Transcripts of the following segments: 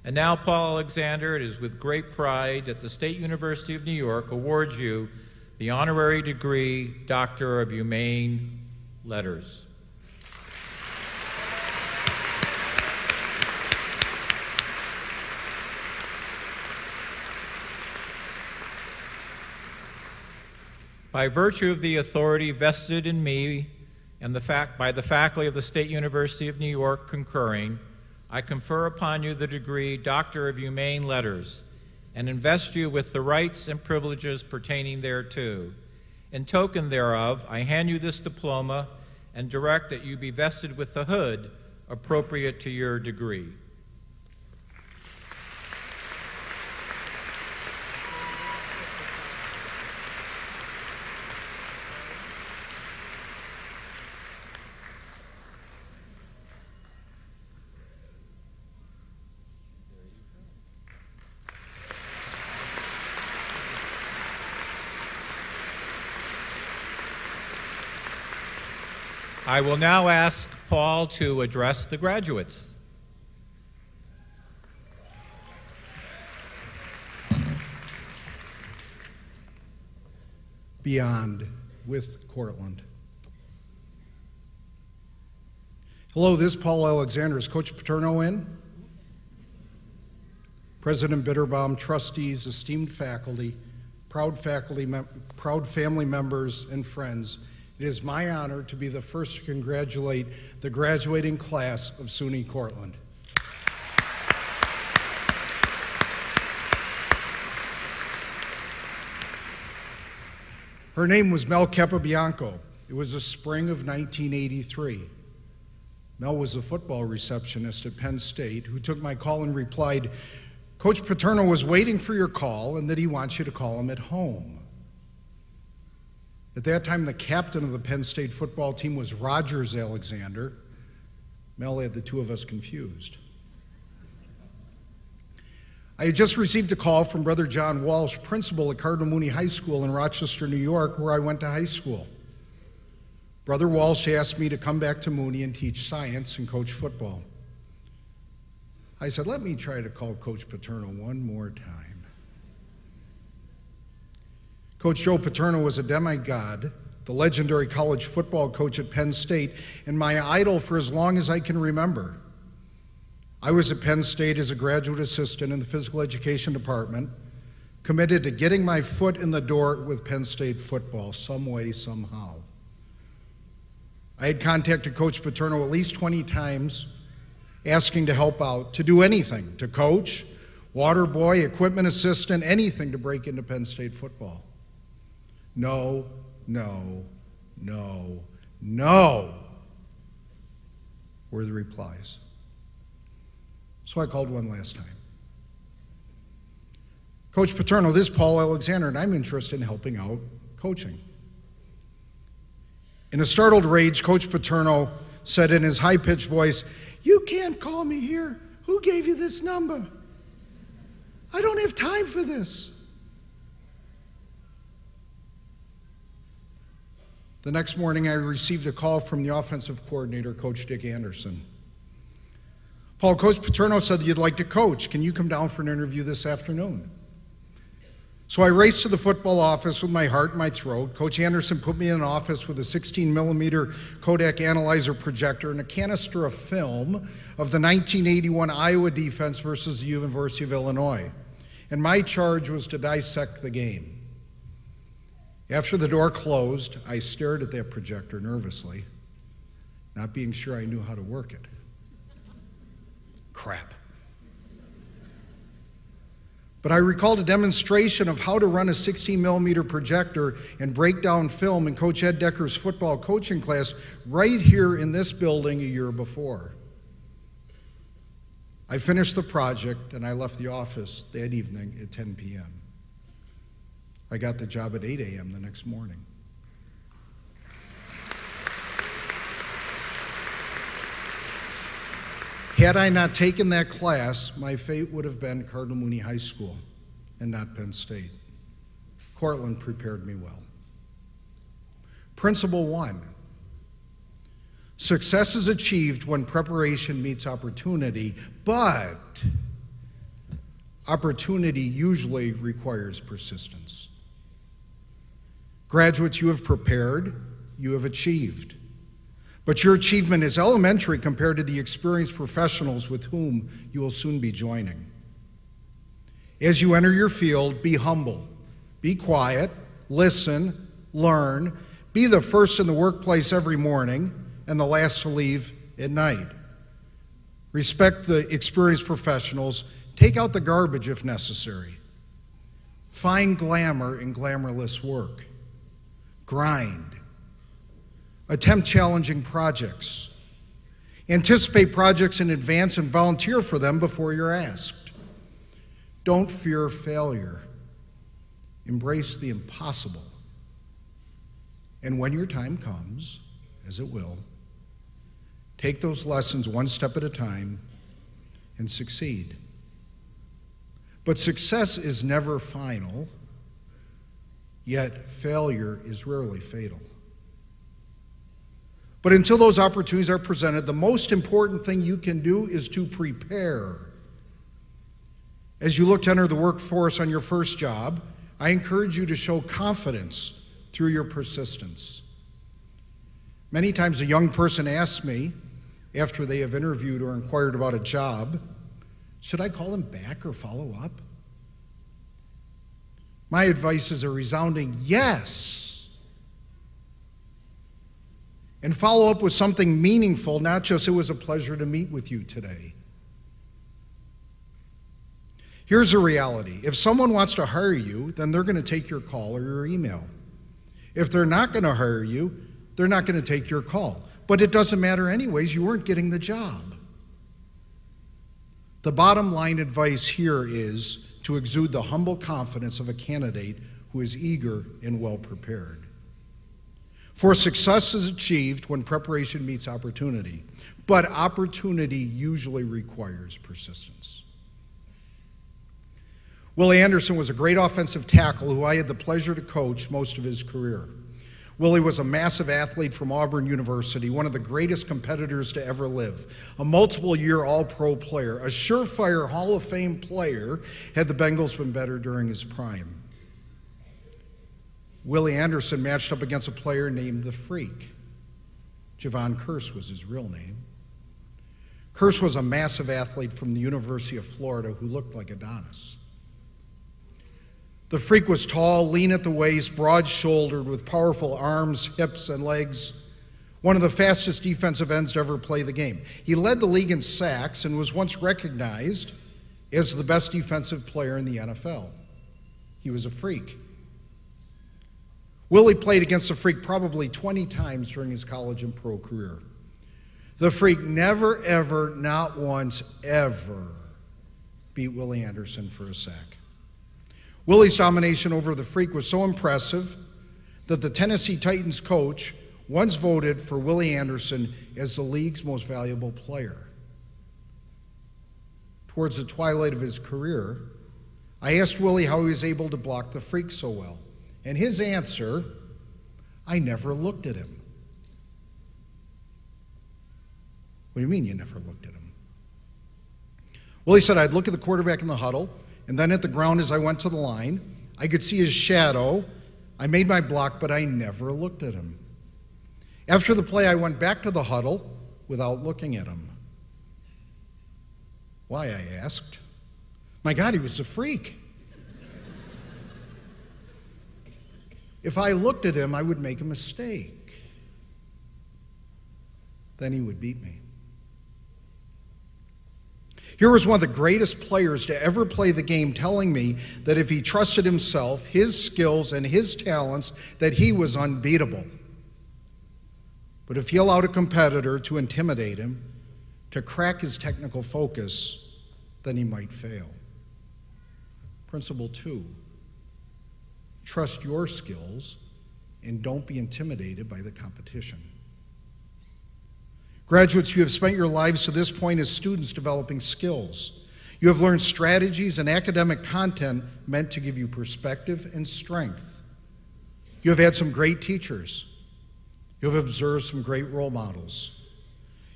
And now, Paul Alexander, it is with great pride that the State University of New York awards you the honorary degree Doctor of Humane Letters. By virtue of the authority vested in me and by the faculty of the State University of New York concurring, I confer upon you the degree Doctor of Humane Letters and invest you with the rights and privileges pertaining thereto. In token thereof, I hand you this diploma and direct that you be vested with the hood appropriate to your degree. I will now ask Paul to address the graduates. Beyond with Cortland. Hello, this is Paul Alexander. Is Coach Paterno in? President Bitterbaum, trustees, esteemed faculty, proud family members, and friends. It is my honor to be the first to congratulate the graduating class of SUNY Cortland. Her name was Mel Capobianco. It was the spring of 1983. Mel was a football receptionist at Penn State who took my call and replied, "Coach Paterno was waiting for your call and that he wants you to call him at home." At that time, the captain of the Penn State football team was Rogers Alexander. Mel had the two of us confused. I had just received a call from Brother John Walsh, principal at Cardinal Mooney High School in Rochester, New York, where I went to high school. Brother Walsh asked me to come back to Mooney and teach science and coach football. I said, let me try to call Coach Paterno one more time. Coach Joe Paterno was a demigod, the legendary college football coach at Penn State, and my idol for as long as I can remember. I was at Penn State as a graduate assistant in the physical education department, committed to getting my foot in the door with Penn State football, some way, somehow. I had contacted Coach Paterno at least 20 times, asking to help out, to do anything, to coach, water boy, equipment assistant, anything to break into Penn State football. No, no, no, no, were the replies. So I called one last time. Coach Paterno, this is Paul Alexander, and I'm interested in helping out coaching. In a startled rage, Coach Paterno said in his high-pitched voice, "You can't call me here. Who gave you this number? I don't have time for this." The next morning, I received a call from the offensive coordinator, Coach Dick Anderson. "Paul, Coach Paterno said that you'd like to coach. Can you come down for an interview this afternoon?" So I raced to the football office with my heart in my throat. Coach Anderson put me in an office with a 16-millimeter Kodak analyzer projector and a canister of film of the 1981 Iowa defense versus the University of Illinois. And my charge was to dissect the game. After the door closed, I stared at that projector nervously, not being sure I knew how to work it. Crap. But I recalled a demonstration of how to run a 16-millimeter projector and break down film in Coach Ed Decker's football coaching class right here in this building a year before. I finished the project and I left the office that evening at 10 p.m. I got the job at 8 a.m. the next morning. Had I not taken that class, my fate would have been Cardinal Mooney High School and not Penn State. Cortland prepared me well. Principle 1, success is achieved when preparation meets opportunity, but Opportunity usually requires persistence. Graduates, you have prepared, you have achieved. But your achievement is elementary compared to the experienced professionals with whom you will soon be joining. As you enter your field, be humble, be quiet, listen, learn, be the first in the workplace every morning and the last to leave at night. Respect the experienced professionals. Take out the garbage if necessary. Find glamour in glamourless work. Grind. Attempt challenging projects. Anticipate projects in advance and volunteer for them before you're asked. Don't fear failure. Embrace the impossible. And when your time comes, as it will, take those lessons one step at a time and succeed. But success is never final, yet failure is rarely fatal. But until those opportunities are presented, the most important thing you can do is to prepare. As you look to enter the workforce on your first job, I encourage you to show confidence through your persistence. Many times a young person asks me, after they have interviewed or inquired about a job, should I call them back or follow up? My advice is a resounding yes. And follow up with something meaningful, not just it was a pleasure to meet with you today. Here's a reality. If someone wants to hire you, then they're going to take your call or your email. If they're not going to hire you, they're not going to take your call. But it doesn't matter anyways, you weren't getting the job. The bottom line advice here is to exude the humble confidence of a candidate who is eager and well prepared. For success is achieved when preparation meets opportunity, but opportunity usually requires persistence. Willie Anderson was a great offensive tackle who I had the pleasure to coach most of his career. Willie was a massive athlete from Auburn University, one of the greatest competitors to ever live, a multiple-year All-Pro player, a surefire Hall of Fame player had the Bengals been better during his prime. Willie Anderson matched up against a player named the Freak. Javon Curse was his real name. Curse was a massive athlete from the University of Florida who looked like Adonis. The Freak was tall, lean at the waist, broad-shouldered, with powerful arms, hips, and legs. One of the fastest defensive ends to ever play the game. He led the league in sacks and was once recognized as the best defensive player in the NFL. He was a freak. Willie played against the Freak probably 20 times during his college and pro career. The Freak never, ever, not once, ever beat Willie Anderson for a sack. Willie's domination over the Freak was so impressive that the Tennessee Titans coach once voted for Willie Anderson as the league's most valuable player. Towards the twilight of his career, I asked Willie how he was able to block the Freak so well. And his answer, I never looked at him. What do you mean you never looked at him? Willie said, I'd look at the quarterback in the huddle, and then at the ground as I went to the line. I could see his shadow. I made my block, but I never looked at him. After the play, I went back to the huddle without looking at him. Why, I asked. My God, he was a freak. If I looked at him, I would make a mistake. Then he would beat me. Here was one of the greatest players to ever play the game telling me that if he trusted himself, his skills, and his talents, that he was unbeatable. But if he allowed a competitor to intimidate him, to crack his technical focus, then he might fail. Principle 2, trust your skills and don't be intimidated by the competition. Graduates, you have spent your lives to this point as students developing skills. You have learned strategies and academic content meant to give you perspective and strength. You have had some great teachers. You have observed some great role models.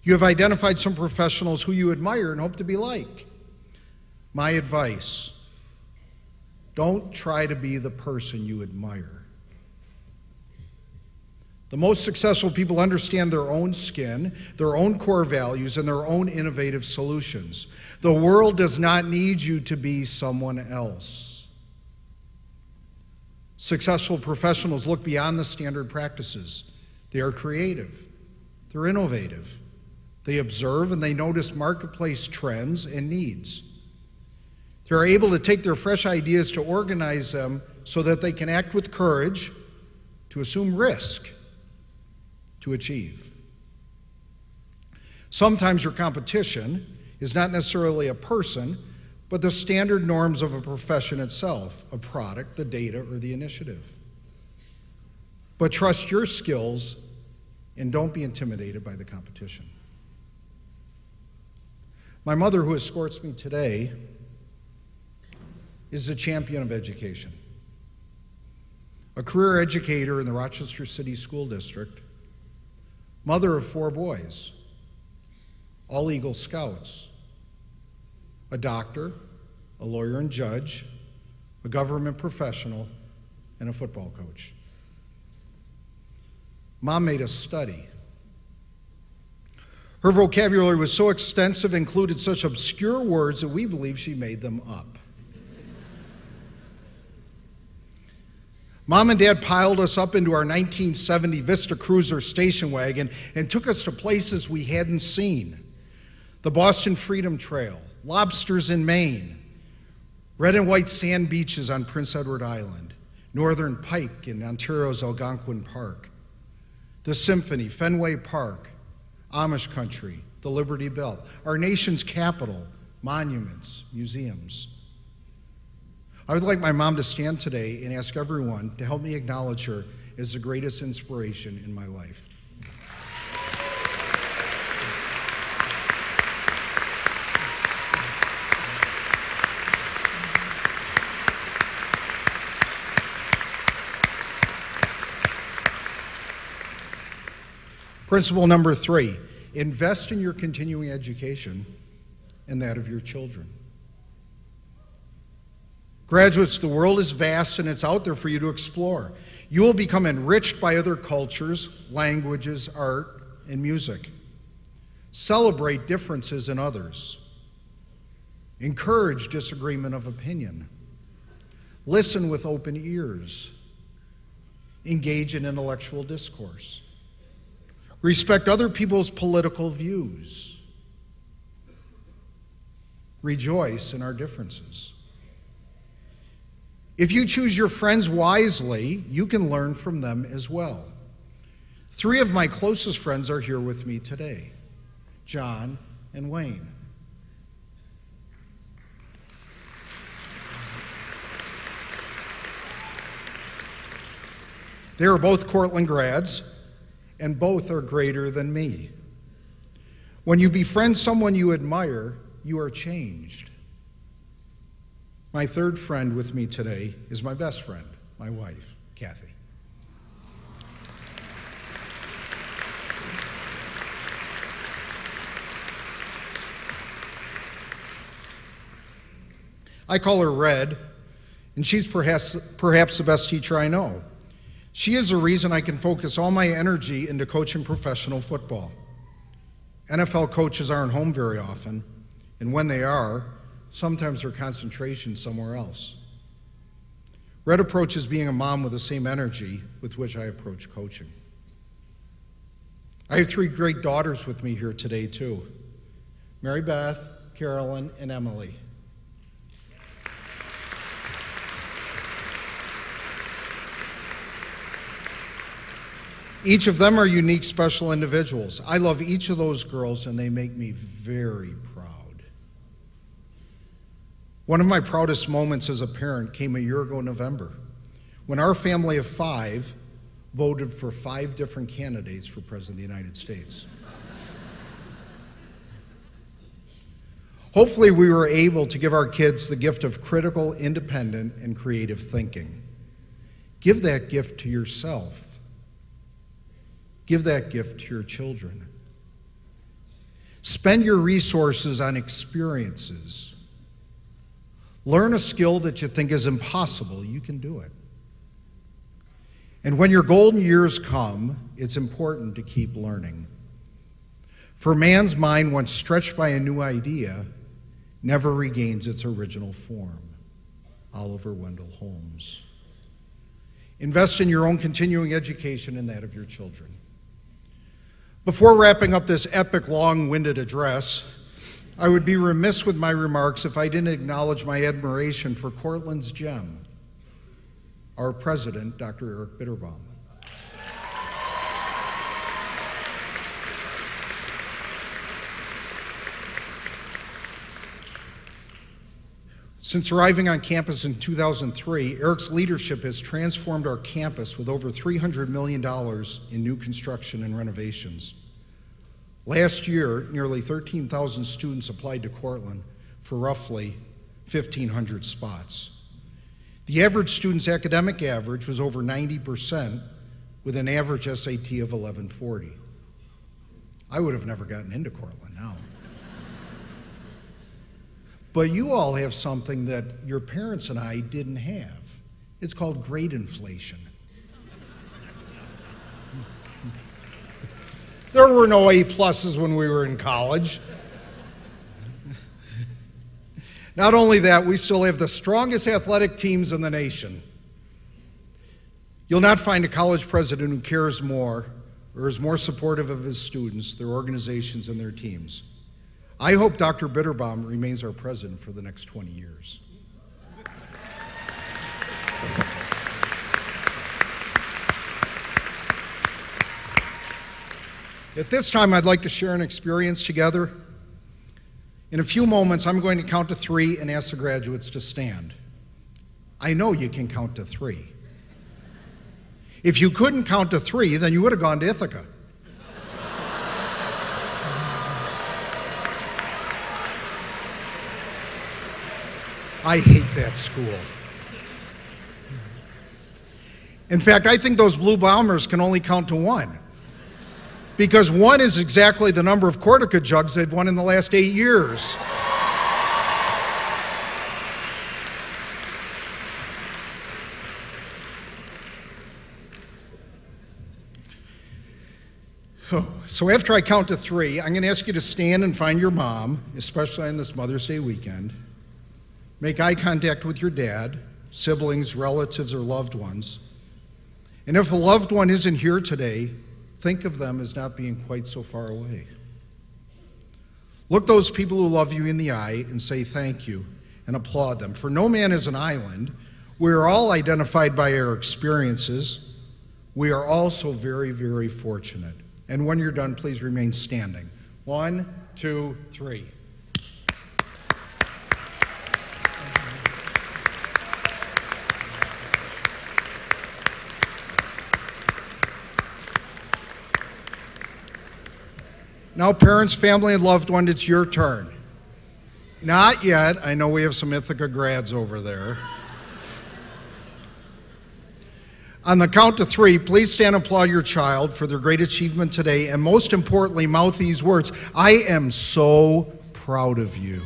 You have identified some professionals who you admire and hope to be like. My advice, Don't try to be the person you admire. The most successful people understand their own skin, their own core values, and their own innovative solutions. The world does not need you to be someone else. Successful professionals look beyond the standard practices. They are creative. They're innovative. They observe and they notice marketplace trends and needs. They're able to take their fresh ideas to organize them so that they can act with courage, to assume risk, to achieve. Sometimes your competition is not necessarily a person, but the standard norms of a profession itself, a product, the data, or the initiative. But trust your skills and don't be intimidated by the competition. My mother, who escorts me today, is a champion of education. A career educator in the Rochester City School District, mother of 4 boys, all Eagle Scouts, a doctor, a lawyer and judge, a government professional, and a football coach. Mom made us study. Her vocabulary was so extensive, included such obscure words that we believe she made them up. Mom and Dad piled us up into our 1970 Vista Cruiser station wagon and took us to places we hadn't seen. The Boston Freedom Trail, lobsters in Maine, red and white sand beaches on Prince Edward Island, Northern Pike in Ontario's Algonquin Park, the Symphony, Fenway Park, Amish country, the Liberty Bell, our nation's capital, monuments, museums. I would like my mom to stand today and ask everyone to help me acknowledge her as the greatest inspiration in my life. Principle number 3, invest in your continuing education and that of your children. Graduates, the world is vast and it's out there for you to explore. You will become enriched by other cultures, languages, art, and music. Celebrate differences in others. Encourage disagreement of opinion. Listen with open ears. Engage in intellectual discourse. Respect other people's political views. Rejoice in our differences. If you choose your friends wisely, you can learn from them as well. 3 of my closest friends are here with me today, John and Wayne. They are both Cortland grads, and both are greater than me. When you befriend someone you admire, you are changed. My 3rd friend with me today is my best friend, my wife, Kathy. I call her Red, and she's perhaps the best teacher I know. She is the reason I can focus all my energy into coaching professional football. NFL coaches aren't home very often, and when they are, sometimes their concentration somewhere else. Red approaches being a mom with the same energy with which I approach coaching. I have 3 great daughters with me here today, too. Mary Beth, Carolyn, and Emily. Each of them are unique, special individuals. I love each of those girls, and they make me very proud. One of my proudest moments as a parent came a year ago in November, when our family of 5 voted for 5 different candidates for President of the United States. Hopefully, we were able to give our kids the gift of critical, independent, and creative thinking. Give that gift to yourself. Give that gift to your children. Spend your resources on experiences. Learn a skill that you think is impossible. You can do it. And when your golden years come, it's important to keep learning. For man's mind, once stretched by a new idea, never regains its original form. Oliver Wendell Holmes. Invest in your own continuing education and that of your children. Before wrapping up this epic, long-winded address, I would be remiss with my remarks if I didn't acknowledge my admiration for Cortland's gem, our president, Dr. Eric Bitterbaum. Since arriving on campus in 2003, Eric's leadership has transformed our campus with over $300 million in new construction and renovations. Last year, nearly 13,000 students applied to Cortland for roughly 1,500 spots. The average student's academic average was over 90%, with an average SAT of 1140. I would have never gotten into Cortland now. But you all have something that your parents and I didn't have. It's called grade inflation. There were no A pluses when we were in college. Not only that, we still have the strongest athletic teams in the nation. You'll not find a college president who cares more or is more supportive of his students, their organizations, and their teams. I hope Dr. Bitterbaum remains our president for the next 20 years. At this time, I'd like to share an experience together. In a few moments, I'm going to count to 3 and ask the graduates to stand. I know you can count to 3. If you couldn't count to 3, then you would have gone to Ithaca. I hate that school. In fact, I think those Blue Bombers can only count to 1. Because 1 is exactly the number of Cortica jugs they've won in the last 8 years. So after I count to 3, I'm going to ask you to stand and find your mom, especially on this Mother's Day weekend. Make eye contact with your dad, siblings, relatives, or loved ones. And if a loved one isn't here today, think of them as not being quite so far away. Look those people who love you in the eye and say thank you and applaud them. For no man is an island. We are all identified by our experiences. We are also very, very fortunate. And when you're done, please remain standing. 1, 2, 3. Now, parents, family, and loved ones, it's your turn. Not yet. I know we have some Ithaca grads over there. On the count of 3, please stand and applaud your child for their great achievement today, and most importantly, mouth these words: I am so proud of you.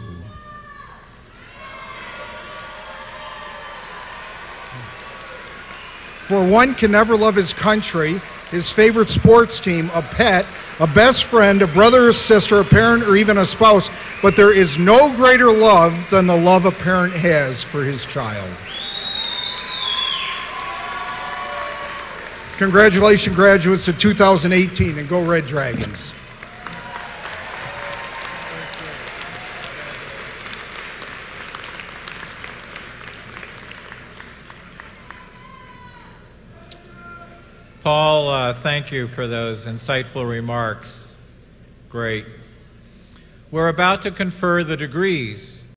For one can never love his country, his favorite sports team, a pet, a best friend, a brother or sister, a parent, or even a spouse, but there is no greater love than the love a parent has for his child. Congratulations, graduates of 2018, and go Red Dragons. Paul, thank you for those insightful remarks. Great. We're about to confer the degrees.